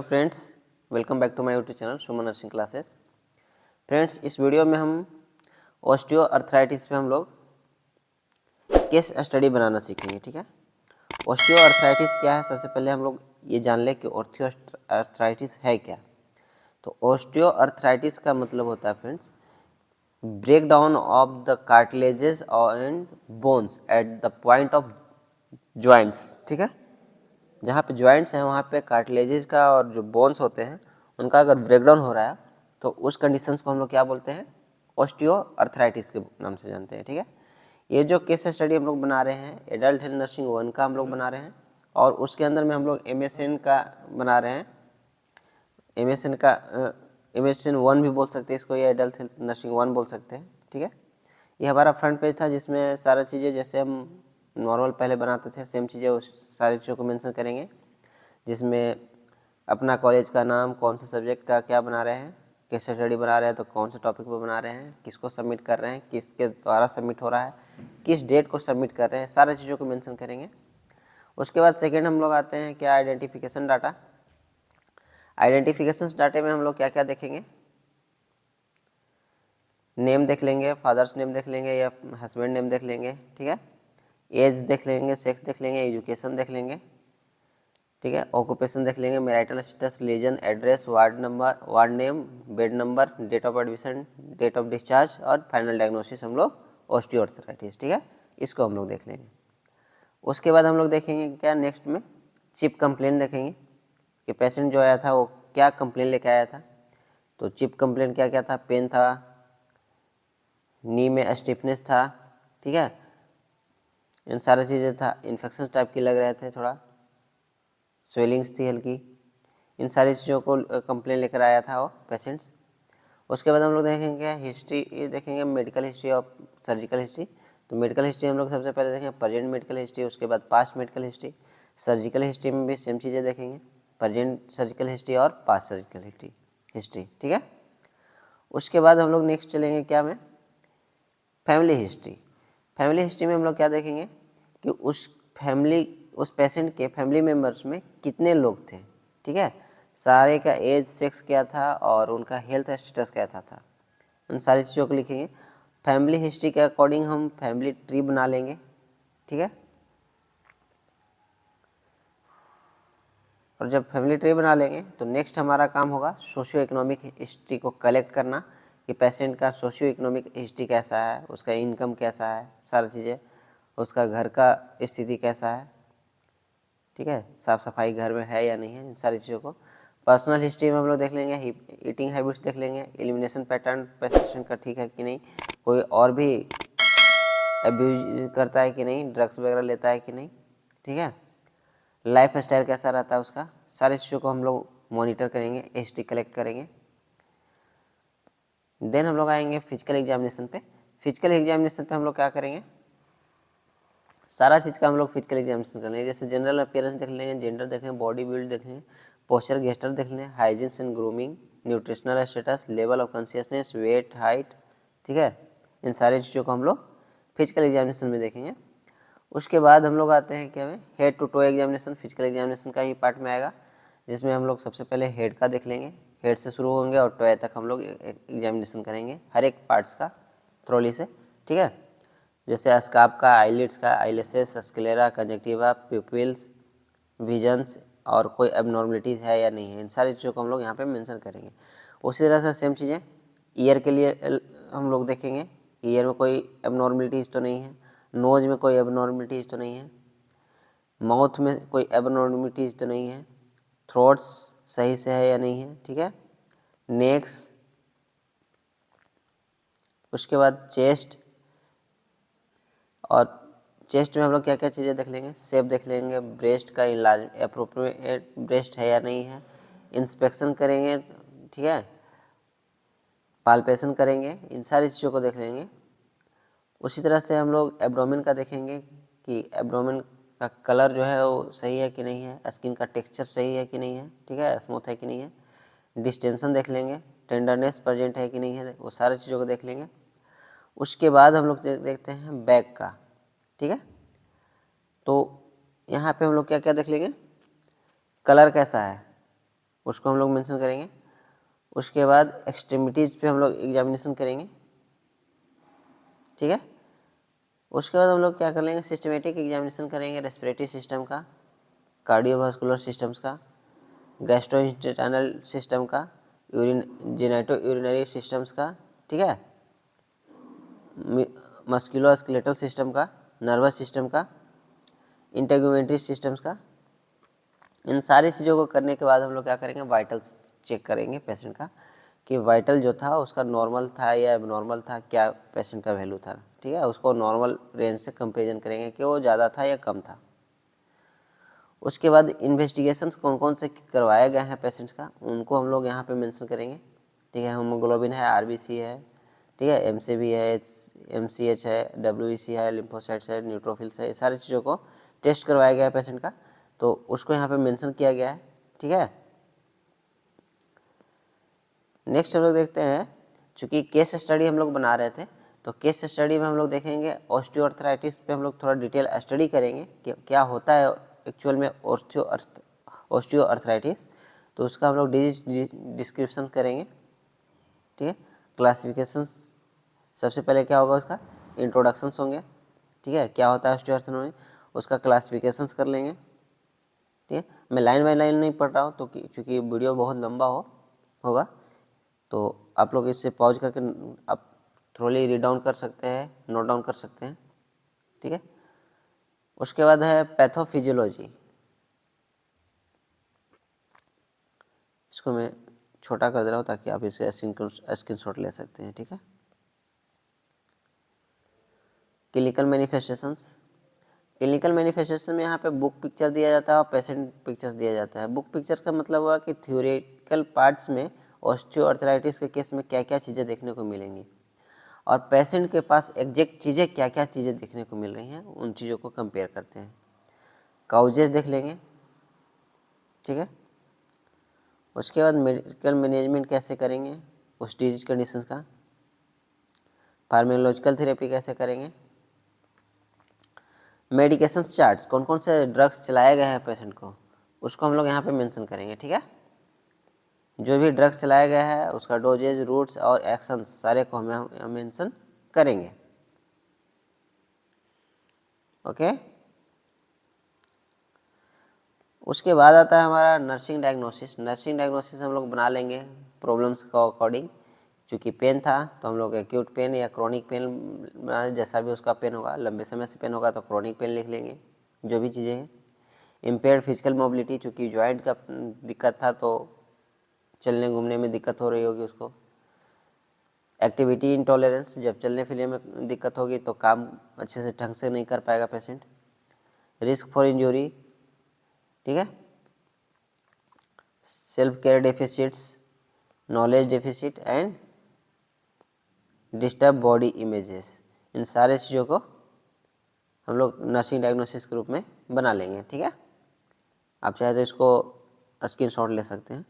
Friends, welcome back to my YouTube channel Suman nursing classes. Friends, इस वीडियो में हम ऑस्टियो अर्थराइटिस पे हम लोग केस स्टडी बनाना सीखेंगे। ठीक है, ऑस्टियो अर्थराइटिस क्या है, सबसे पहले हम लोग ये जान लें कि ऑस्टियो अर्थराइटिस है क्या। तो ऑस्टियो अर्थराइटिस का मतलब होता है friends, break down of the cartilages and bones at the point of joints. ठीक है, जहाँ पे जॉइंट्स हैं वहाँ पे कार्टिलेजेस का और जो बोन्स होते हैं उनका अगर ब्रेकडाउन हो रहा है तो उस कंडीशंस को हम लोग क्या बोलते हैं, ऑस्टियो अर्थराइटिस के नाम से जानते हैं। ठीक है, ये जो केस स्टडी हम लोग बना रहे हैं एडल्ट हेल्थ नर्सिंग 1 का हम लोग बना रहे हैं, और उसके अंदर में हम लोग MSN का बना रहे हैं। MSN का MSN 1 भी बोल सकते हैं इसको, या एडल्ट हेल्थ नर्सिंग 1 बोल सकते हैं। ठीक है, ये हमारा फ्रंट पेज था जिसमें सारा चीज़ें जैसे हम नॉर्मल पहले बनाते थे सेम चीज़ें उस सारी चीज़ों को मेंशन करेंगे, जिसमें अपना कॉलेज का नाम, कौन से सब्जेक्ट का क्या बना रहे हैं, केस स्टडी बना रहे हैं तो कौन से टॉपिक पर बना रहे हैं, किसको सबमिट कर रहे हैं, किसके द्वारा सबमिट हो रहा है, किस डेट को सबमिट कर रहे हैं, सारी चीज़ों को मेंशन करेंगे। उसके बाद सेकेंड हम लोग आते हैं क्या, आइडेंटिफिकेशन डाटा। आइडेंटिफिकेशन डाटे में हम लोग क्या क्या देखेंगे, नेम देख लेंगे, फादर्स नेम देख लेंगे या हस्बैंड नेम देख लेंगे। ठीक है, एज देख लेंगे, सेक्स देख लेंगे, एजुकेशन देख लेंगे। ठीक है, ऑक्यूपेशन देख लेंगे, marital status, religion, address, ward number, ward name, bed number, date of admission, date of discharge और फाइनल डायग्नोसिस हम लोग ऑस्टियोआर्थराइटिस। ठीक है, इसको हम लोग देख लेंगे। उसके बाद हम लोग देखेंगे क्या, नेक्स्ट में चिप कंप्लेन देखेंगे कि पेशेंट जो आया था वो क्या कंप्लेन लेके आया था। तो चिप कंप्लेन क्या क्या था, पेन था, नी में स्टिफनेस था। ठीक है, इन सारी चीज़ें था, इन्फेक्शन टाइप की लग रहे थे, थोड़ा स्वेलिंग्स थी हल्की, इन सारी चीज़ों को कंप्लेन लेकर आया था वो पेशेंट्स। उसके बाद हम लोग देखेंगे हिस्ट्री, ये देखेंगे मेडिकल हिस्ट्री और सर्जिकल हिस्ट्री। तो मेडिकल हिस्ट्री हम लोग सबसे पहले देखेंगे प्रेजेंट मेडिकल हिस्ट्री, उसके बाद past medical history. Surgical history में भी सेम चीज़ें देखेंगे, प्रेजेंट सर्जिकल हिस्ट्री और पास्ट सर्जिकल हिस्ट्री। ठीक है, उसके बाद हम लोग नेक्स्ट चलेंगे क्या में, फैमिली हिस्ट्री। फैमिली हिस्ट्री में हम लोग क्या देखेंगे कि उस पेशेंट के फैमिली मेम्बर्स में कितने लोग थे। ठीक है, सारे का एज, सेक्स क्या था और उनका हेल्थ स्टेटस क्या था, उन सारी चीज़ों को लिखेंगे। फैमिली हिस्ट्री के अकॉर्डिंग हम फैमिली ट्री बना लेंगे। ठीक है, और जब फैमिली ट्री बना लेंगे तो नेक्स्ट हमारा काम होगा सोशियो इकोनॉमिक हिस्ट्री को कलेक्ट करना, कि पेशेंट का सोशियो इकोनॉमिक हिस्ट्री कैसा है, उसका इनकम कैसा है, सारी चीज़ें, उसका घर का स्थिति कैसा है। ठीक है, साफ़ सफाई घर में है या नहीं है, इन सारी चीज़ों को। पर्सनल हिस्ट्री में हम लोग देख लेंगे, ईटिंग हैबिट्स देख लेंगे, एलिमिनेशन पैटर्न पेशेंट का ठीक है कि नहीं, कोई और भी अब्यूज करता है कि नहीं, ड्रग्स वगैरह लेता है कि नहीं। ठीक है, लाइफ स्टाइल कैसा रहता है उसका, सारी चीज़ों को हम लोग मॉनिटर करेंगे, हिस्ट्री कलेक्ट करेंगे। देन हम लोग आएंगे फिजिकल एग्जामिनेशन पे। फिजिकल एग्जामिनेशन पे हम लोग क्या करेंगे, सारा चीज़ का हम लोग फिजिकल एग्जामिनेशन कर लेंगे, जैसे जनरल अपीयरेंस देख लेंगे, जेंडर देख लेंगे, बॉडी बिल्ड देख लेंगे, पोस्चर गेस्टर देख लेंगे, hygiene and grooming, nutritional status, level of consciousness, weight, height. ठीक है, इन सारी चीज़ों को हम लोग फिजिकल एग्जामिनेशन में देखेंगे। उसके बाद हम लोग आते हैं क्या में, head to toe examination. Physical examination का ही पार्ट में आएगा, जिसमें हम लोग सबसे पहले हेड का देख लेंगे, हेड से शुरू होंगे और टोए तक हम लोग एग्जामिनेशन करेंगे हर एक पार्ट्स का थ्रोली से। ठीक है, जैसे स्कार्फ का, आईलिड्स का, eyelashes, sclera, conjunctiva, pupils, visions और कोई एबनॉर्मलिटीज़ है या नहीं है, इन सारी चीज़ों को हम लोग यहाँ पे मेंशन करेंगे। उसी तरह से सेम चीज़ें ईयर के लिए हम लोग देखेंगे, ईयर में कोई एबनॉर्मलिटीज़ तो नहीं है, नोज में कोई एबनॉर्मलिटीज़ तो नहीं है, माउथ में कोई एबनॉर्मलिटीज़ तो नहीं है, थ्रोट्स सही से है या नहीं है। ठीक है, नेक्स, उसके बाद चेस्ट, और चेस्ट में हम लोग क्या क्या चीज़ें देख लेंगे, शेप देख लेंगे, ब्रेस्ट का इलाज एप्रोप्रिएट ब्रेस्ट है या नहीं है, इंस्पेक्शन करेंगे। ठीक है, पाल्पेशन करेंगे, इन सारी चीज़ों को देख लेंगे। उसी तरह से हम लोग एब्डोमेन का देखेंगे कि एब्डोमेन का कलर जो है वो सही है कि नहीं है, स्किन का टेक्सचर सही है कि नहीं है, ठीक है, स्मूथ है कि नहीं है, डिस्टेंशन देख लेंगे, टेंडरनेस प्रेजेंट है कि नहीं है, वो सारी चीज़ों को देख लेंगे। उसके बाद हम लोग देखते हैं बैक का। ठीक है, तो यहाँ पे हम लोग क्या क्या देख लेंगे, कलर कैसा है, उसको हम लोग मेंशन करेंगे। उसके बाद एक्सट्रीमिटीज़ पे हम लोग एग्जामिनेशन करेंगे, ठीक है। उसके बाद हम लोग क्या कर लेंगे, सिस्टमेटिक एग्जामिनेशन करेंगे रेस्पिरेटरी सिस्टम का, कार्डियोवास्कुलर सिस्टम्स का, गैस्ट्रोइंटेस्टाइनल सिस्टम का, जेनेटो यूरिनरी सिस्टम्स का, ठीक है, मस्कुलोस्केलेटल सिस्टम का, नर्वस सिस्टम का, इंटेगुमेंट्री सिस्टम्स का। इन सारी चीज़ों को करने के बाद हम लोग क्या करेंगे, वाइटल्स चेक करेंगे पेशेंट का कि वाइटल जो था उसका नॉर्मल था या एबनॉर्मल था, क्या पेशेंट का वैल्यू था, ठीक है। उसको नॉर्मल रेंज से कंपेरिजन करेंगे कि वो ज़्यादा था या कम था। उसके बाद इन्वेस्टिगेशंस कौन कौन से करवाए गए हैं पेशेंट्स का, उनको हम लोग यहाँ पे मेंशन करेंगे, ठीक है। हीमोग्लोबिन है, आरबीसी है, ठीक है, एमसीवी है, एमसीएच है, डब्ल्यूईसी है, लिम्फोसाइट्स है, न्यूट्रोफिल्स है, ये सारी चीज़ों को टेस्ट करवाया गया है पेशेंट का, तो उसको यहाँ पे मेंशन किया गया है, ठीक है। नेक्स्ट हम लोग देखते हैं, चूँकि केस स्टडी हम लोग बना रहे थे, तो केस स्टडी में हम लोग देखेंगे ऑस्टियोआर्थराइटिस पे हम लोग थोड़ा डिटेल स्टडी करेंगे कि क्या होता है एक्चुअल में ऑस्टियोआर्थराइटिस, तो उसका हम लोग डिजीज डिस्क्रिप्शन करेंगे, ठीक है। क्लासिफिकेशंस, सबसे पहले क्या होगा उसका इंट्रोडक्शंस होंगे, ठीक है, क्या होता है ऑस्टियोआर्थराइटिस, उसका क्लासिफिकेशंस कर लेंगे, ठीक है। मैं लाइन बाय लाइन नहीं पढ़ रहा हूँ तो चूँकि वीडियो बहुत लंबा होगा, तो आप लोग इससे पॉज करके आप थोड़ी रीड डाउन कर सकते हैं, नोट डाउन कर सकते हैं, ठीक है। उसके बाद है पैथोफिजियोलॉजी, इसको मैं छोटा कर दे रहा हूँ ताकि आप इसे स्क्रीनशॉट ले सकते हैं, ठीक है। क्लिनिकल मैनिफेस्टेशंस, क्लिनिकल मैनिफेस्टेशन में यहाँ पे बुक पिक्चर दिया जाता है और पेशेंट पिक्चर्स दिया जाता है। बुक पिक्चर का मतलब हुआ कि थ्योरेटिकल पार्ट्स में ऑस्टियोआर्थराइटिस के केस में क्या क्या चीज़ें देखने को मिलेंगी, और पेशेंट के पास एग्जैक्ट चीज़ें क्या क्या चीज़ें देखने को मिल रही हैं, उन चीज़ों को कंपेयर करते हैं। काउजेस देख लेंगे, ठीक है। उसके बाद मेडिकल मैनेजमेंट कैसे करेंगे उस डिजीज कंडीशंस का, फार्माकोलॉजिकल थेरेपी कैसे करेंगे, मेडिकेशन चार्ट्स, कौन कौन से ड्रग्स चलाए गए हैं पेशेंट को, उसको हम लोग यहाँ पे मेंशन करेंगे, ठीक है। जो भी ड्रग्स चलाया गया है उसका डोजेज, रूट्स और एक्शंस सारे को हम मेंशन करेंगे, ओके। उसके बाद आता है हमारा नर्सिंग डायग्नोसिस। नर्सिंग डायग्नोसिस हम लोग बना लेंगे प्रॉब्लम्स के अकॉर्डिंग, चूँकि पेन था तो हम लोग एक्यूट पेन या क्रॉनिक पेन बना, जैसा भी उसका पेन होगा, लंबे समय से पेन होगा तो क्रॉनिक पेन लिख लेंगे, जो भी चीज़ें हैं। इम्पेयर्ड फिजिकल मोबिलिटी, चूँकि जॉइंट का दिक्कत था तो चलने घूमने में दिक्कत हो रही होगी उसको। एक्टिविटी इंटॉलरेंस, जब चलने फिरने में दिक्कत होगी तो काम अच्छे से ढंग से नहीं कर पाएगा पेशेंट। रिस्क फॉर इंजरी, ठीक है। Self care deficits, knowledge deficit and disturb body images, इन सारे चीज़ों को हम लोग नर्सिंग डायग्नोसिस के रूप में बना लेंगे, ठीक है। आप चाहे तो इसको स्क्रीनशॉट ले सकते हैं।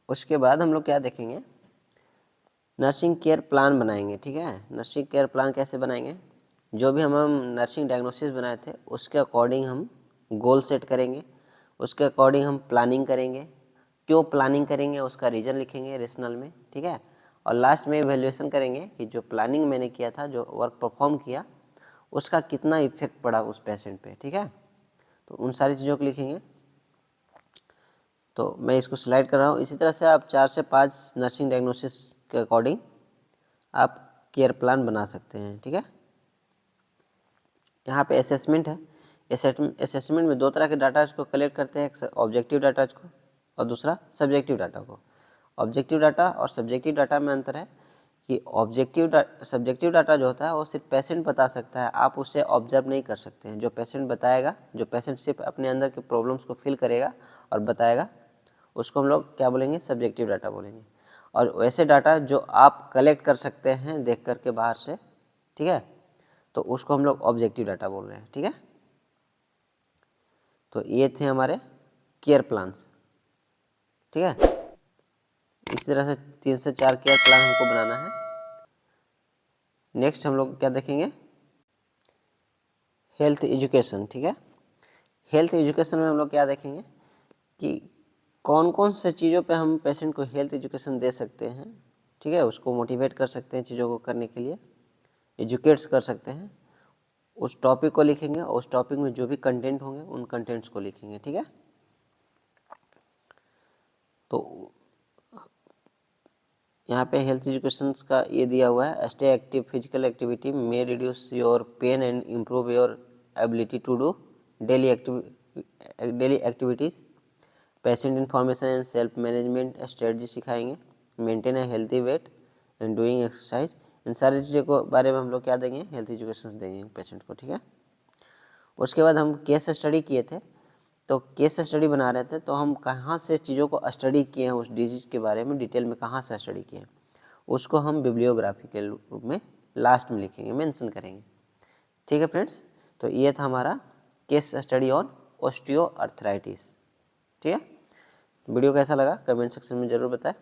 उसके बाद हम लोग क्या देखेंगे, नर्सिंग केयर प्लान बनाएंगे, ठीक है। नर्सिंग केयर प्लान कैसे बनाएंगे, जो भी हम नर्सिंग डायग्नोसिस बनाए थे उसके अकॉर्डिंग हम गोल सेट करेंगे, उसके अकॉर्डिंग हम प्लानिंग करेंगे, क्यों प्लानिंग करेंगे उसका रीज़न लिखेंगे रेशनल में, ठीक है। और लास्ट में इवैल्यूएशन करेंगे कि जो प्लानिंग मैंने किया था, जो वर्क परफॉर्म किया, उसका कितना इफेक्ट पड़ा उस पेशेंट पे, ठीक है। तो उन सारी चीज़ों को लिखेंगे। तो मैं इसको स्लाइड कर रहा हूँ। इसी तरह से आप 4 से 5 नर्सिंग डायग्नोसिस के अकॉर्डिंग आप केयर प्लान बना सकते हैं, ठीक है। यहाँ पे असेसमेंट है। असेसमेंट में 2 तरह के डाटा को कलेक्ट करते हैं, एक ऑब्जेक्टिव डाटा को और दूसरा सब्जेक्टिव डाटा को। ऑब्जेक्टिव डाटा और सब्जेक्टिव डाटा में अंतर है कि सब्जेक्टिव डाटा जो होता है वो सिर्फ पेशेंट बता सकता है, आप उसे ऑब्जर्व नहीं कर सकते हैं। जो पेशेंट बताएगा, जो पेशेंट सिर्फ अपने अंदर के प्रॉब्लम्स को फील करेगा और बताएगा, उसको हम लोग क्या बोलेंगे, सब्जेक्टिव डाटा बोलेंगे। और वैसे डाटा जो आप कलेक्ट कर सकते हैं देख करके बाहर से, ठीक है, तो उसको हम लोग ऑब्जेक्टिव डाटा बोल रहे हैं, ठीक है। तो ये थे हमारे केयर प्लान्स, ठीक है। इस तरह से 3 से 4 केयर प्लान हमको बनाना है। नेक्स्ट हम लोग क्या देखेंगे, हेल्थ एजुकेशन। ठीक है, हेल्थ एजुकेशन में हम लोग क्या देखेंगे कि कौन कौन से चीज़ों पे हम पेशेंट को हेल्थ एजुकेशन दे सकते हैं। ठीक है, उसको मोटिवेट कर सकते हैं चीज़ों को करने के लिए, एजुकेट्स कर सकते हैं। उस टॉपिक को लिखेंगे और उस टॉपिक में जो भी कंटेंट होंगे उन कंटेंट्स को लिखेंगे। ठीक है, तो यहाँ पे हेल्थ एजुकेशन का ये दिया हुआ है, stay active, physical activity may reduce your pain and improve your ability to do daily activities. Patient information and self management strategy सिखाएंगे। Maintain a healthy weight and doing exercise. इन सारी चीज़ों को बारे में हम लोग क्या देंगे, हेल्थ एजुकेशन देंगे पेशेंट को। ठीक है, उसके बाद हम केस स्टडी किए थे, तो केस स्टडी बना रहे थे, तो हम कहाँ से चीज़ों को स्टडी किए हैं, उस डिजीज के बारे में डिटेल में कहाँ से स्टडी किए हैं, उसको हम बिब्लियोग्राफी के रूप में लास्ट में लिखेंगे, मेंशन करेंगे। ठीक है फ्रेंड्स, तो ये था हमारा केस स्टडी ऑन ऑस्टियोआर्थराइटिस। ठीक है, वीडियो कैसा लगा कमेंट सेक्शन में ज़रूर बताएं।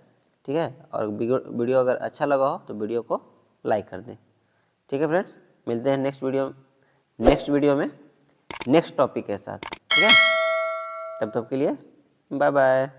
ठीक है, और वीडियो अगर अच्छा लगा हो तो वीडियो को लाइक कर दें। ठीक है फ्रेंड्स, मिलते हैं नेक्स्ट वीडियो में नेक्स्ट टॉपिक के साथ। ठीक है, तब तक के लिए बाय बाय।